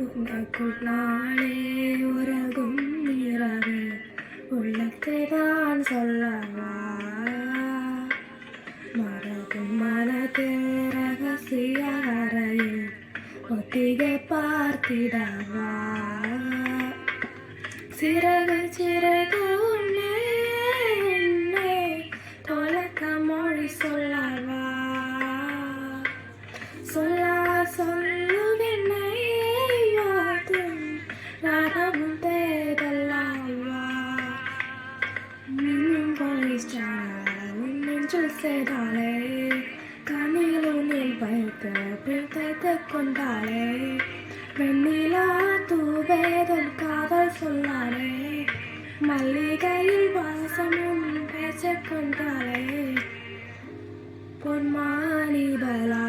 உனக்குள்ளாலே உறகும் இரவு உள்ளத்தை தான் சொல்லவா மறக்கும் மனது ரகசிய அறையில் ஒத்திகை பார்த்திடவா சிறகு சிறகு உன்னை என்னை தொலைக்க மொழி சொல்லவா சொல்லா சொல்லுவென்னை யாதும் நாடமும் தேடலாவா இன்னும் போயிச்சால் நெஞ்சில் செய்தாலே கண்ணிலும் நீ வைத்து பிழைத்து கொண்டாலே வெண்ணிலா தூவேதன் காதல் சொல்லாலே மல்லிகையில் வாசமும் பேசிக் கொண்டாலே பொன்மானி பலா